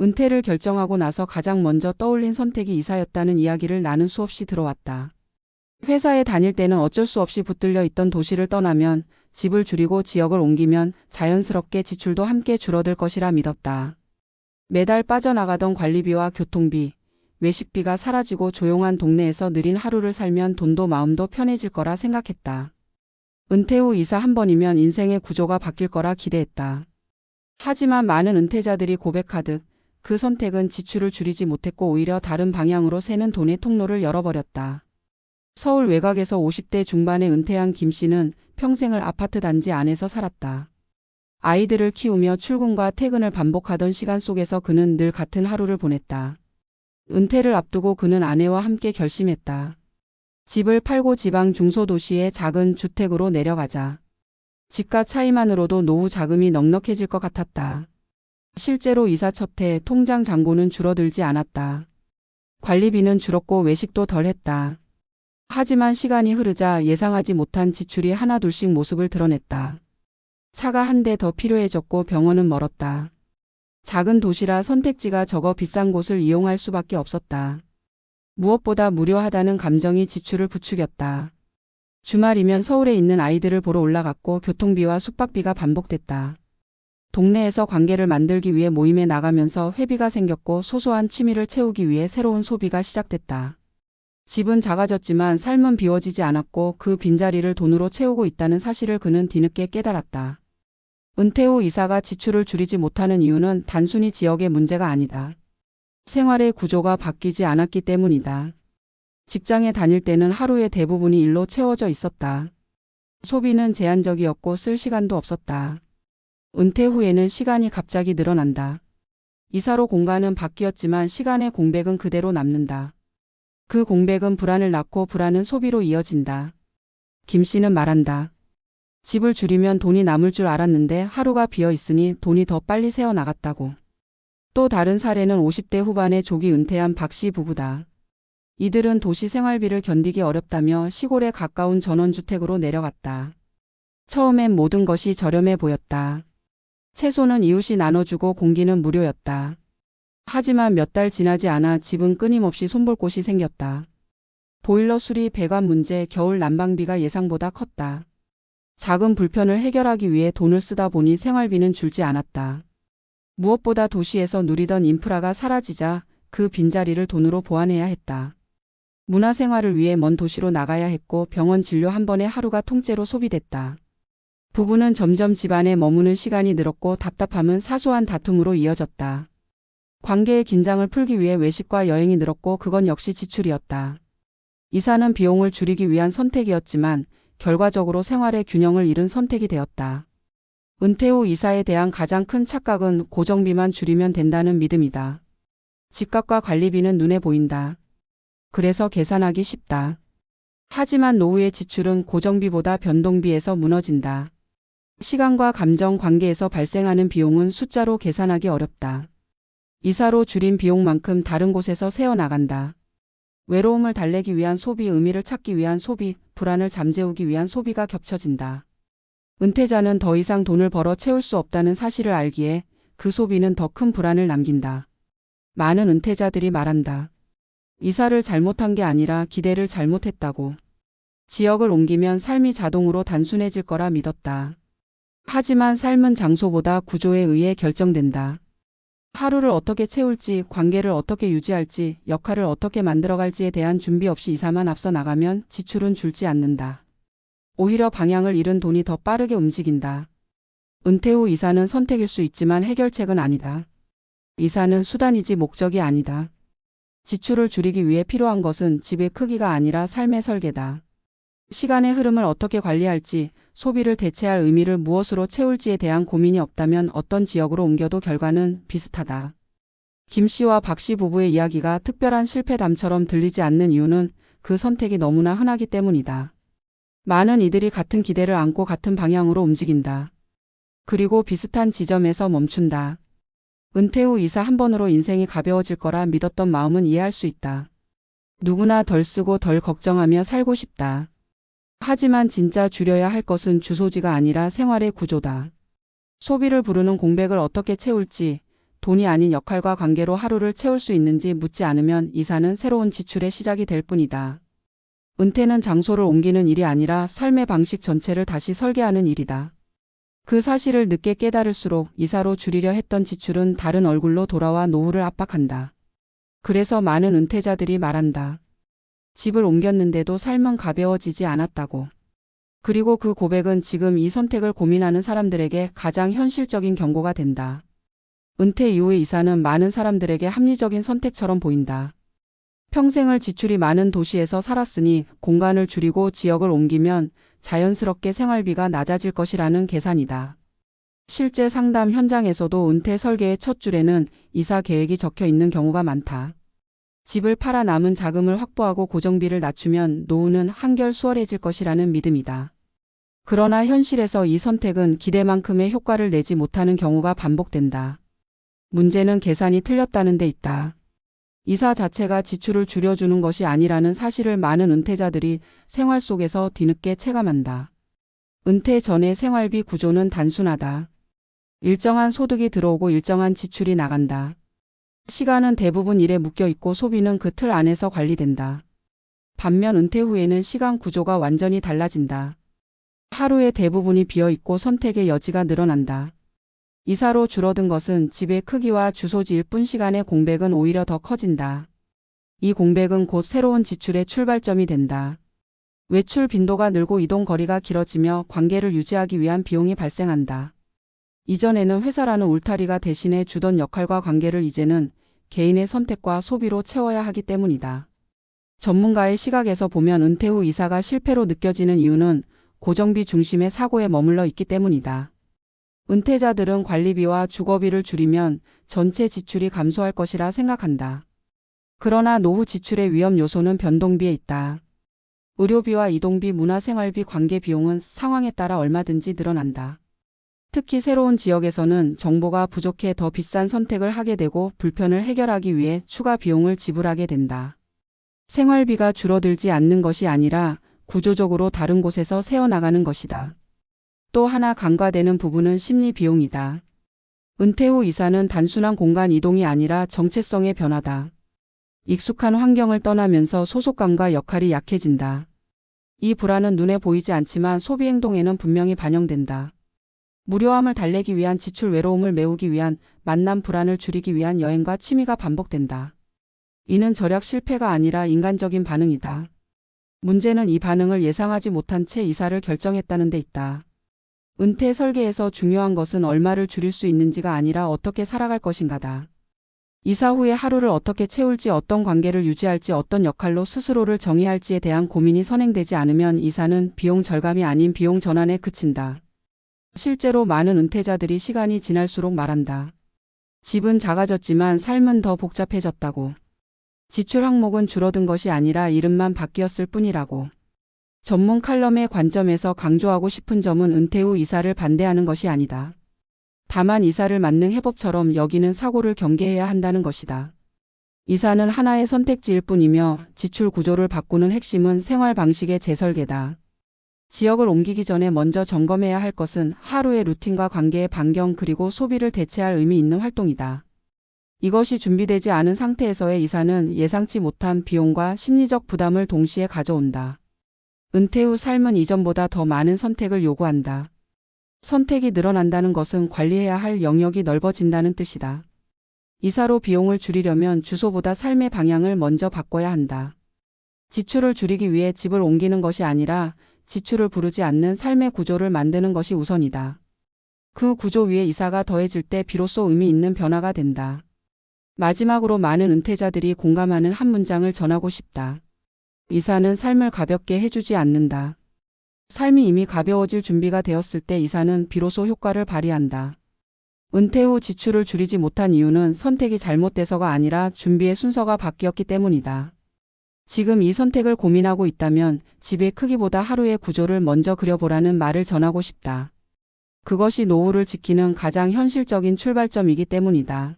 은퇴를 결정하고 나서 가장 먼저 떠올린 선택이 이사였다는 이야기를 나는 수없이 들어왔다. 회사에 다닐 때는 어쩔 수 없이 붙들려 있던 도시를 떠나면, 집을 줄이고 지역을 옮기면 자연스럽게 지출도 함께 줄어들 것이라 믿었다. 매달 빠져나가던 관리비와 교통비, 외식비가 사라지고 조용한 동네에서 느린 하루를 살면 돈도 마음도 편해질 거라 생각했다. 은퇴 후 이사 한 번이면 인생의 구조가 바뀔 거라 기대했다. 하지만 많은 은퇴자들이 고백하듯 그 선택은 지출을 줄이지 못했고 오히려 다른 방향으로 새는 돈의 통로를 열어버렸다. 서울 외곽에서 50대 중반에 은퇴한 김 씨는 평생을 아파트 단지 안에서 살았다. 아이들을 키우며 출근과 퇴근을 반복하던 시간 속에서 그는 늘 같은 하루를 보냈다. 은퇴를 앞두고 그는 아내와 함께 결심했다. 집을 팔고 지방 중소도시의 작은 주택으로 내려가자. 집값 차이만으로도 노후 자금이 넉넉해질 것 같았다. 실제로 이사 첫 해 통장 잔고는 줄어들지 않았다. 관리비는 줄었고 외식도 덜했다. 하지만 시간이 흐르자 예상하지 못한 지출이 하나둘씩 모습을 드러냈다. 차가 한 대 더 필요해졌고 병원은 멀었다. 작은 도시라 선택지가 적어 비싼 곳을 이용할 수밖에 없었다. 무엇보다 무료하다는 감정이 지출을 부추겼다. 주말이면 서울에 있는 아이들을 보러 올라갔고 교통비와 숙박비가 반복됐다. 동네에서 관계를 만들기 위해 모임에 나가면서 회비가 생겼고 소소한 취미를 채우기 위해 새로운 소비가 시작됐다. 집은 작아졌지만 삶은 비워지지 않았고 그 빈자리를 돈으로 채우고 있다는 사실을 그는 뒤늦게 깨달았다. 은퇴 후 이사가 지출을 줄이지 못하는 이유는 단순히 지역의 문제가 아니다. 생활의 구조가 바뀌지 않았기 때문이다. 직장에 다닐 때는 하루의 대부분이 일로 채워져 있었다. 소비는 제한적이었고 쓸 시간도 없었다. 은퇴 후에는 시간이 갑자기 늘어난다. 이사로 공간은 바뀌었지만 시간의 공백은 그대로 남는다. 그 공백은 불안을 낳고 불안은 소비로 이어진다. 김 씨는 말한다. 집을 줄이면 돈이 남을 줄 알았는데 하루가 비어 있으니 돈이 더 빨리 새어나갔다고. 또 다른 사례는 50대 후반에 조기 은퇴한 박 씨 부부다. 이들은 도시 생활비를 견디기 어렵다며 시골에 가까운 전원주택으로 내려갔다. 처음엔 모든 것이 저렴해 보였다. 채소는 이웃이 나눠주고 공기는 무료였다. 하지만 몇 달 지나지 않아 집은 끊임없이 손볼 곳이 생겼다. 보일러 수리, 배관 문제, 겨울 난방비가 예상보다 컸다. 작은 불편을 해결하기 위해 돈을 쓰다 보니 생활비는 줄지 않았다. 무엇보다 도시에서 누리던 인프라가 사라지자 그 빈자리를 돈으로 보완해야 했다. 문화생활을 위해 먼 도시로 나가야 했고 병원 진료 한 번에 하루가 통째로 소비됐다. 부부는 점점 집안에 머무는 시간이 늘었고 답답함은 사소한 다툼으로 이어졌다. 관계의 긴장을 풀기 위해 외식과 여행이 늘었고 그건 역시 지출이었다. 이사는 비용을 줄이기 위한 선택이었지만 결과적으로 생활의 균형을 잃은 선택이 되었다. 은퇴 후 이사에 대한 가장 큰 착각은 고정비만 줄이면 된다는 믿음이다. 집값과 관리비는 눈에 보인다. 그래서 계산하기 쉽다. 하지만 노후의 지출은 고정비보다 변동비에서 무너진다. 시간과 감정 관계에서 발생하는 비용은 숫자로 계산하기 어렵다. 이사로 줄인 비용만큼 다른 곳에서 새어나간다. 외로움을 달래기 위한 소비, 의미를 찾기 위한 소비, 불안을 잠재우기 위한 소비가 겹쳐진다. 은퇴자는 더 이상 돈을 벌어 채울 수 없다는 사실을 알기에 그 소비는 더 큰 불안을 남긴다. 많은 은퇴자들이 말한다. 이사를 잘못한 게 아니라 기대를 잘못했다고. 지역을 옮기면 삶이 자동으로 단순해질 거라 믿었다. 하지만 삶은 장소보다 구조에 의해 결정된다. 하루를 어떻게 채울지, 관계를 어떻게 유지할지, 역할을 어떻게 만들어갈지에 대한 준비 없이 이사만 앞서 나가면 지출은 줄지 않는다. 오히려 방향을 잃은 돈이 더 빠르게 움직인다. 은퇴 후 이사는 선택일 수 있지만 해결책은 아니다. 이사는 수단이지 목적이 아니다. 지출을 줄이기 위해 필요한 것은 집의 크기가 아니라 삶의 설계다. 시간의 흐름을 어떻게 관리할지, 소비를 대체할 의미를 무엇으로 채울지에 대한 고민이 없다면 어떤 지역으로 옮겨도 결과는 비슷하다. 김 씨와 박 씨 부부의 이야기가 특별한 실패담처럼 들리지 않는 이유는 그 선택이 너무나 흔하기 때문이다. 많은 이들이 같은 기대를 안고 같은 방향으로 움직인다. 그리고 비슷한 지점에서 멈춘다. 은퇴 후 이사 한 번으로 인생이 가벼워질 거라 믿었던 마음은 이해할 수 있다. 누구나 덜 쓰고 덜 걱정하며 살고 싶다. 하지만 진짜 줄여야 할 것은 주소지가 아니라 생활의 구조다. 소비를 부르는 공백을 어떻게 채울지, 돈이 아닌 역할과 관계로 하루를 채울 수 있는지 묻지 않으면 이사는 새로운 지출의 시작이 될 뿐이다. 은퇴는 장소를 옮기는 일이 아니라 삶의 방식 전체를 다시 설계하는 일이다. 그 사실을 늦게 깨달을수록 이사로 줄이려 했던 지출은 다른 얼굴로 돌아와 노후를 압박한다. 그래서 많은 은퇴자들이 말한다. 집을 옮겼는데도 삶은 가벼워지지 않았다고. 그리고 그 고백은 지금 이 선택을 고민하는 사람들에게 가장 현실적인 경고가 된다. 은퇴 이후의 이사는 많은 사람들에게 합리적인 선택처럼 보인다. 평생을 지출이 많은 도시에서 살았으니 공간을 줄이고 지역을 옮기면 자연스럽게 생활비가 낮아질 것이라는 계산이다. 실제 상담 현장에서도 은퇴 설계의 첫 줄에는 이사 계획이 적혀 있는 경우가 많다. 집을 팔아 남은 자금을 확보하고 고정비를 낮추면 노후는 한결 수월해질 것이라는 믿음이다. 그러나 현실에서 이 선택은 기대만큼의 효과를 내지 못하는 경우가 반복된다. 문제는 계산이 틀렸다는 데 있다. 이사 자체가 지출을 줄여주는 것이 아니라는 사실을 많은 은퇴자들이 생활 속에서 뒤늦게 체감한다. 은퇴 전의 생활비 구조는 단순하다. 일정한 소득이 들어오고 일정한 지출이 나간다. 시간은 대부분 일에 묶여 있고 소비는 그 틀 안에서 관리된다. 반면 은퇴 후에는 시간 구조가 완전히 달라진다. 하루의 대부분이 비어 있고 선택의 여지가 늘어난다. 이사로 줄어든 것은 집의 크기와 주소지일 뿐 시간의 공백은 오히려 더 커진다. 이 공백은 곧 새로운 지출의 출발점이 된다. 외출 빈도가 늘고 이동 거리가 길어지며 관계를 유지하기 위한 비용이 발생한다. 이전에는 회사라는 울타리가 대신해 주던 역할과 관계를 이제는 개인의 선택과 소비로 채워야 하기 때문이다. 전문가의 시각에서 보면 은퇴 후 이사가 실패로 느껴지는 이유는 고정비 중심의 사고에 머물러 있기 때문이다. 은퇴자들은 관리비와 주거비를 줄이면 전체 지출이 감소할 것이라 생각한다. 그러나 노후 지출의 위험 요소는 변동비에 있다. 의료비와 이동비, 문화생활비, 관계 비용은 상황에 따라 얼마든지 늘어난다. 특히 새로운 지역에서는 정보가 부족해 더 비싼 선택을 하게 되고 불편을 해결하기 위해 추가 비용을 지불하게 된다. 생활비가 줄어들지 않는 것이 아니라 구조적으로 다른 곳에서 새어나가는 것이다. 또 하나 간과되는 부분은 심리 비용이다. 은퇴 후 이사는 단순한 공간 이동이 아니라 정체성의 변화다. 익숙한 환경을 떠나면서 소속감과 역할이 약해진다. 이 불안은 눈에 보이지 않지만 소비 행동에는 분명히 반영된다. 무료함을 달래기 위한 지출, 외로움을 메우기 위한 만남, 불안을 줄이기 위한 여행과 취미가 반복된다. 이는 절약 실패가 아니라 인간적인 반응이다. 문제는 이 반응을 예상하지 못한 채 이사를 결정했다는 데 있다. 은퇴 설계에서 중요한 것은 얼마를 줄일 수 있는지가 아니라 어떻게 살아갈 것인가다. 이사 후에 하루를 어떻게 채울지, 어떤 관계를 유지할지, 어떤 역할로 스스로를 정의할지에 대한 고민이 선행되지 않으면 이사는 비용 절감이 아닌 비용 전환에 그친다. 실제로 많은 은퇴자들이 시간이 지날수록 말한다. 집은 작아졌지만 삶은 더 복잡해졌다고. 지출 항목은 줄어든 것이 아니라 이름만 바뀌었을 뿐이라고. 전문 칼럼의 관점에서 강조하고 싶은 점은 은퇴 후 이사를 반대하는 것이 아니다. 다만 이사를 만능 해법처럼 여기는 사고를 경계해야 한다는 것이다. 이사는 하나의 선택지일 뿐이며 지출 구조를 바꾸는 핵심은 생활 방식의 재설계다. 지역을 옮기기 전에 먼저 점검해야 할 것은 하루의 루틴과 관계의 반경, 그리고 소비를 대체할 의미 있는 활동이다. 이것이 준비되지 않은 상태에서의 이사는 예상치 못한 비용과 심리적 부담을 동시에 가져온다. 은퇴 후 삶은 이전보다 더 많은 선택을 요구한다. 선택이 늘어난다는 것은 관리해야 할 영역이 넓어진다는 뜻이다. 이사로 비용을 줄이려면 주소보다 삶의 방향을 먼저 바꿔야 한다. 지출을 줄이기 위해 집을 옮기는 것이 아니라 지출을 부르지 않는 삶의 구조를 만드는 것이 우선이다. 그 구조 위에 이사가 더해질 때 비로소 의미 있는 변화가 된다. 마지막으로 많은 은퇴자들이 공감하는 한 문장을 전하고 싶다. 이사는 삶을 가볍게 해주지 않는다. 삶이 이미 가벼워질 준비가 되었을 때 이사는 비로소 효과를 발휘한다. 은퇴 후 지출을 줄이지 못한 이유는 선택이 잘못돼서가 아니라 준비의 순서가 바뀌었기 때문이다. 지금 이 선택을 고민하고 있다면 집의 크기보다 하루의 구조를 먼저 그려보라는 말을 전하고 싶다. 그것이 노후를 지키는 가장 현실적인 출발점이기 때문이다.